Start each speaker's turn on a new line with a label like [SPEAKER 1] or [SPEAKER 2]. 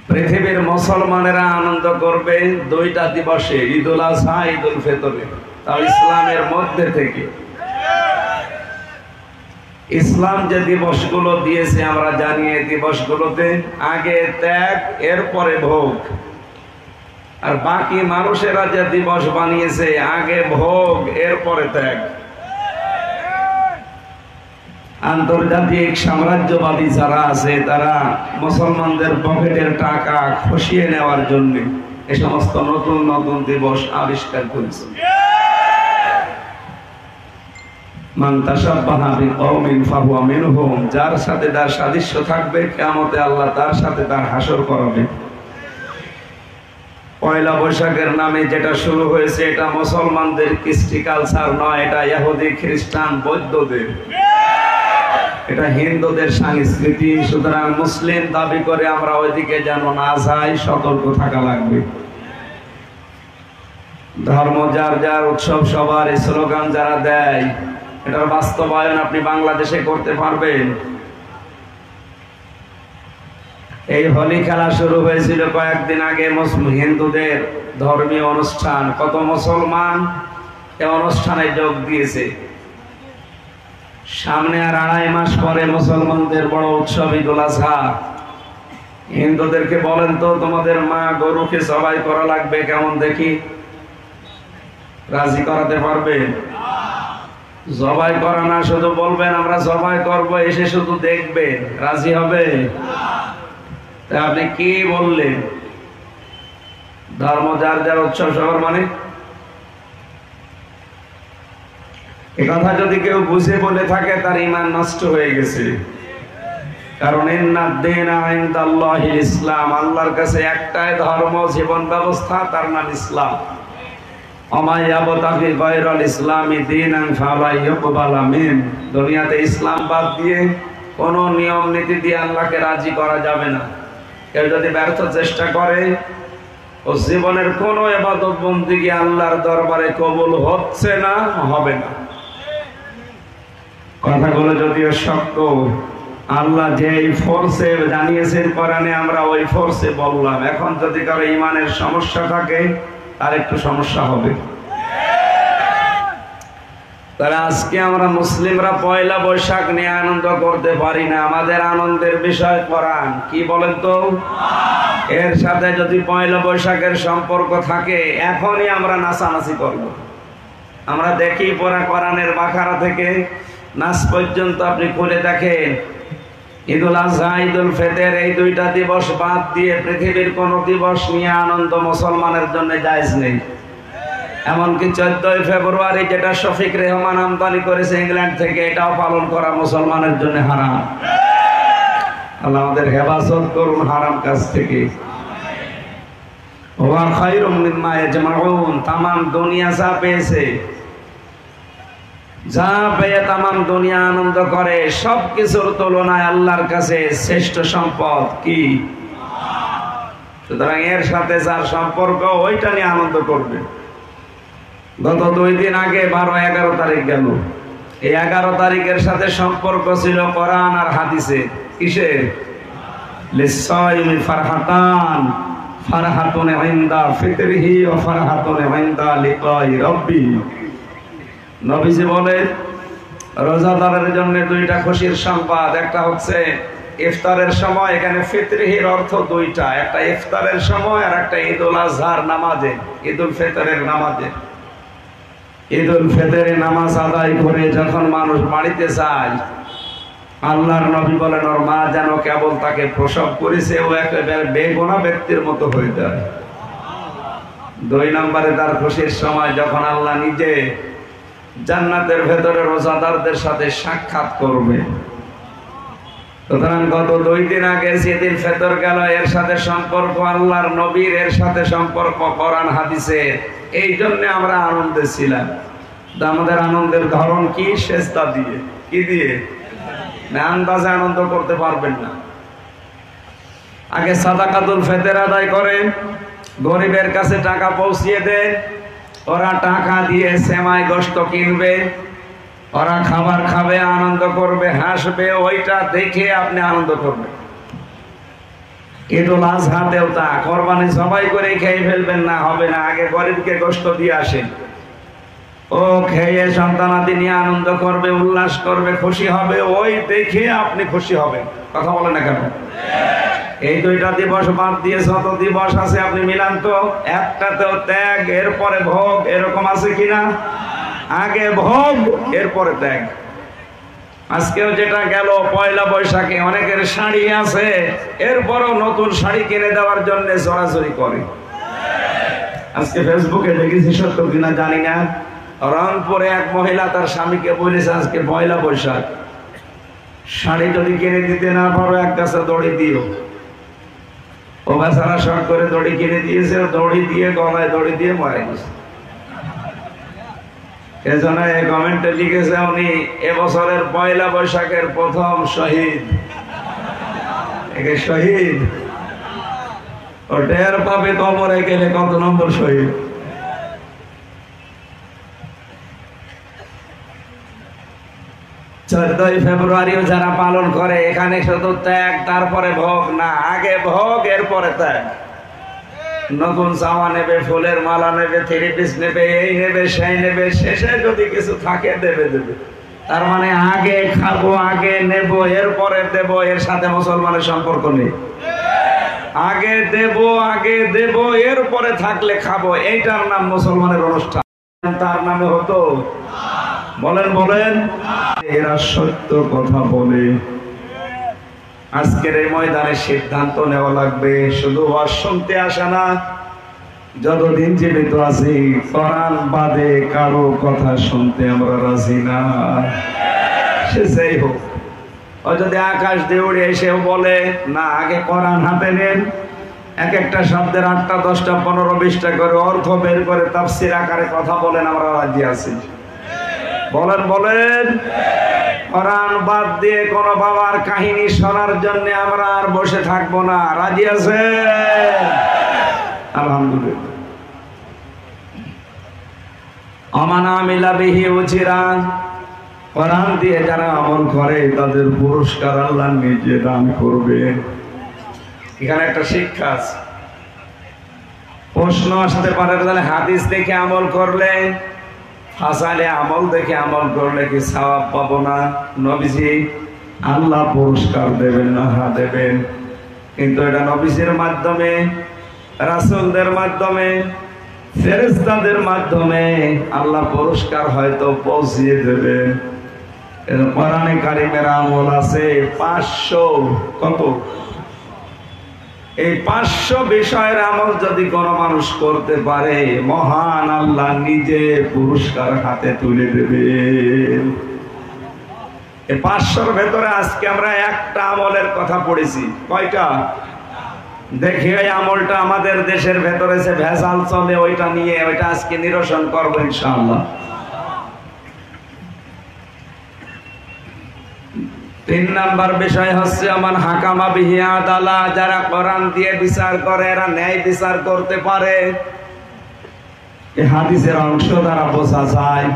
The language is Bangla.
[SPEAKER 1] পৃথিবীর মুসলমানেরা আনন্দ করবে দুইটা দিবসে, ঈদুল আজহা, ঈদুল ফিতরে। তাও ইসলামের মধ্যে থেকে ইসলাম যে দিবসগুলো দিয়েছে আমরা জানি, এই দিবসগুলোতে আগে ত্যাগ, এরপরে ভোগ। আর বাকি মানুষেরা যে দিবস বানিয়েছে আগে ভোগ এরপরে ত্যাগ। আন্তর্জাতিক সাম্রাজ্যবাদী যারা আছে তারা মুসলমানদের পকেটের টাকা খসিয়ে নেওয়ার জন্য এই সমস্ত নতুন নতুন দিবস আবিষ্কার করেছে। মান তাশাব্বাহা বিকওমিন ফাহুয়া মিনহুম, যার সাথে তার সাদৃশ্য থাকবে কিয়ামতে আল্লাহ তার সাথে তার হাসর করাবে। পয়লা বৈশাখের নামে যেটা শুরু হয়েছে এটা মুসলমানদের কৃষ্টি কালচার নয়, এটা ইহুদি খ্রিস্টান বৌদ্ধদের, এটা হিন্দুদের সংস্কৃতি। সুতরাং মুসলিম দাবি করে আমরা ওইদিকে যেন না যাই, সতর্ক থাকা লাগবে। ধর্ম যার যার, উৎসব সবার, এই স্লোগান যারা দেয় এটার বাস্তবায়ন আপনি বাংলাদেশে করতে পারবেন? এই হোলি খেলা শুরু হয়েছিল কয়েকদিন আগে হিন্দুদের ধর্মীয় অনুষ্ঠান, কত মুসলমান এই অনুষ্ঠানে যোগ দিয়েছে। সামনে আর 2.5 মাস পরে মুসলমানদের বড় উৎসব ঈদুল আজহা। হিন্দুদেরকে বলেন তো তোমাদের মা গরুকে জবাই করা লাগবে কেমন দেখি, রাজি করাতে পারবেন? জবাই করা না, শুধু বলবেন আমরা জবাই করব, এসে শুধু দেখবেন, রাজি হবে? আপনি কি বললেন? ধর্ম যার যার, উৎসব সবার, মানে এ কথা যদি কেউ বুঝে বলে থাকে তার ঈমান নষ্ট হয়ে গেছে। কারণ ইন্নাদ-দীনা ইনদাল্লাহিল ইসলাম, আল্লাহর কাছে একটাই ধর্ম, জীবন ব্যবস্থা, তার নাম ইসলাম। ওমা ইয়াবতাগি গায়রাল ইসলামি দীনান ফালা ইউকবালা মিন, দুনিয়াতে ইসলাম বাদ দিয়ে কোন নিয়ম নীতি দিয়ে আল্লাহকে রাজি করা যাবে না। কেউ যদি ব্যর্থ চেষ্টা করে ও জীবনের কোন ইবাদত বন্দেগী আল্লাহর দরবারে কবুল হচ্ছে না, হবে না। কথাগুলো যদিও শক্ত, আল্লাহ যেই ফোর্সে জানিয়েছেন কোরআনে আমরা ওই ফোর্সে বললাম। এখন যদি কারো ঈমানের সমস্যা থাকে আর একটু সমস্যা হবে। তাহলে আজকে আমরা মুসলিমরা পয়লা বৈশাখ নিয়ে আনন্দ করতে পারি না। আমাদের আনন্দের বিষয় কোরআন, কি বলেন তো? এর সাথে যদি পয়লা বৈশাখের সম্পর্ক থাকে এখনই আমরা নাচানাচি করব। আমরা দেখি পড়া কোরআনের বাকারা থেকে নাচ পর্যন্ত আপনি খুলে দেখেন। ঈদুল আজহা, ঈদুল ফিতর, এই দুইটা দিবস বাদ দিয়ে পৃথিবীর কোন দিবস নিয়ে আনন্দ মুসলমানের জন্য জায়েজ নেই। এমনকি 14 ফেব্রুয়ারি যেটা শফিক রেহমান আমদানি করেছে ইংল্যান্ড থেকে, এটাও পালন করা মুসলমানের জন্য হারাম। আল্লাহ আমাদের হেফাজত করুন হারাম কাজ থেকে। ওয়া খায়রুম মিম্মা ইয়াজমাউন, তামাম দুনিয়া যা পেয়েছে, যা পেয়ে তামাম দুনিয়া আনন্দ করে, সব কিছুর তুলনায় আল্লাহর কাছে শ্রেষ্ঠ সম্পদ কি? সুতরাং এর সাথে যার সম্পর্ক ওইটা নিয়ে আনন্দ করবে। গত 2 দিন আগে 12-11 তারিখ গেল, এই 11 তারিখের সাথে সম্পর্ক ছিল কোরআন আর হাদিসে। কিসের? লিসাইমি ফারহাতান, ফারহাতুন ইনদা ফিতরিহি ওয়া ফারহাতুন ইনদা লিকাই রাব্বি। নবীজি বলেন রোজাদারের জন্য 2টা খুশির সংবাদ। একটা হচ্ছে ইফতারের সময়, এখানে ফিতরিহির অর্থ 2টা, একটা ইফতারের সময় আর একটা ঈদুল আজহার নামাজে, ঈদুল ফিতরের নামাজে। ঈদুল ফিতরে নামাজ আদায় করে যখন মানুষ বাড়িতে যায়, আল্লাহর নবী বলেন ওর মা যেন কেবল তাকে প্রসব করেছে, ও একেবারে বেগুনা ব্যক্তির মতো হয়ে যায়। 2 নম্বরে তার খুশির সময় যখন আল্লাহ নিজে জান্নাতের ভেতরে রোজাদারদের সাথে সাক্ষাৎ করবে। সুতরাং গত 2 দিন আগে ঈদুল ফিতর গেল, এর সাথে সম্পর্ক আল্লাহর নবীর, এর সাথে সম্পর্ক কোরআন হাদিসের। এই জন্য আমরা আনন্দে ছিলাম। আমাদের আনন্দের ধরন কি? সেজদা দিয়ে। কি দিয়ে? না আন্দাজে আনন্দ করতে পারবেন না। আগে সাদাকাতুল ফিতর আদায় করেন, গরিবের কাছে টাকা পৌঁছিয়ে দেন, ওরা টাকা দিয়ে সেমাই গোশত কিনবে, ওরা খাবার খাবে, আনন্দ করবে, হাসবে, ওইটা দেখে আপনি আনন্দ করবেন। ঈদুল আজহাতেও তা, কোরবানি সবাই করে খেয়ে ফেলবেন না, হবে না, আগে গরিবকে গোশত দিয়ে আসেন। ও খেয়ে সন্তানাদি নিয়ে আনন্দ করবে, উল্লাস করবে, খুশি হবে, ওই দেখে আপনি খুশি হবেন। কথা বলে না কেন? এই দুইটা দিবস বাদ দিয়ে যত দিবস আছে আপনি মিলান তো, একটাতেও ত্যাগ এরপরে ভোগ, এরকম আছে কিনা? আগে ভোগ এরপরে ত্যাগ। আজকেও যেটা গেল পয়লা বৈশাখে অনেকের শাড়ি আছে, এরপরও নতুন শাড়ি কিনে দেওয়ার জন্য জোরাজুরি করে। আজকে ফেসবুকে দেখেছি, সত্য কিনা জানি না, রংপুরে এক মহিলা তার স্বামীকে বলেছে আজকে পয়লা বৈশাখ, শাড়ি যদি কিনে দিতে না পারো এক গাছে দড়ি দিও। ও বেচারা শখ করে দড়ি কিনে দিয়েছে, দড়ি দিয়ে গলায় দড়ি দিয়ে মারা গেছে। এজন্য এই কমেন্টে লিখেছে উনি এবছরের পয়লা বৈশাখের প্রথম শহীদ। একে শহীদ ও টের পাবে কবরে গেলে কত নম্বর শহীদ। 14ই ফেব্রুয়ারিও যারা পালন করে, এখানে শুধু ত্যাগ তারপরে ভোগ না, আগে ভোগ এরপরে ত্যাগ। নতুন জামা নেবে, ফুলের মালা নেবে, থ্রি পিস নেবে, এই নেবে সেই নেবে, শেষে যদি কিছু থাকে দেবে। তার মানে আগে খাবো, আগে নেব, এরপরে দেব, এর সাথে মুসলমানের সম্পর্ক নেই। আগে দেব এরপরে থাকলে খাবো, এইটার নাম মুসলমানের অনুষ্ঠান, তার নামে হতো। বলেন এরা সত্য কথা বলে। আজকের এই ময়দানে সিদ্ধান্ত নেওয়া লাগবে, শুধু ওয়াজ শুনতে আসা না। যতদিন জীবিত আছি কোরআন বাদে কারো কথা শুনতে আমরা রাজি না। সে যেই হোক, ও যদি আকাশ দিয়ে উড়ে এসেও বলে না, আগে কোরআন হাতে নেন, এক একটা শব্দের 8টা 10টা 15 20টা করে অর্থ বের করে তাফসীর আকারে কথা বলেন, আমরা রাজি আছি। বলেন কোরআন বাদ দিয়ে কোন বাবার কাহিনী শোনার জন্য আমরা আর বসে থাকবো না, রাজি আছে? আলহামদুলিল্লাহ। আমানা মিলা বিহি উজিরা, কোরআন দিয়ে যারা আমল করে তাদের পুরস্কার আল্লাহ নিজে দান করবে। এখানে একটা শিক্ষা আছে। প্রশ্ন আসতে পারে, তাহলে হাদিস দেখে আমল করলে, হাসালে আমল দেখে আমল করলে কি সওয়াব পাবো না? নবীজি আল্লাহ পুরস্কার দেবেন না? হ্যাঁ দেবেন, কিন্তু এটা নবীজির মাধ্যমে, রাসূলদের মাধ্যমে, ফেরেশতাদের মাধ্যমে আল্লাহ পুরস্কার হয়তো পৌঁছিয়ে দেবেন। কোরআনে কারিমের আমল আছে 500, কত? এই 500 বিষয়ের আমল যদি কোনো মানুষ করতে পারে, মহান আল্লাহ নিজে পুরস্কার হাতে তুলে দেবেন। এই 500-র ভেতরে আজকে আমরা একটা আমলের কথা পড়েছি। কয়টা? দেখি এই আমলটা আমাদের দেশের ভেতরে যে ভেজাল চলে, ওইটা নিয়ে ওইটা আজকে নিরসন করবো ইনশাআল্লাহ। 3 নাম্বার বিষয় হচ্ছে আমান হাকামা বিহি আদালা, যারা কোরআন দিয়ে বিচার করে, এরা ন্যায় বিচার করতে পারে। এই হাদিসের অংশ দ্বারা বোঝা যায়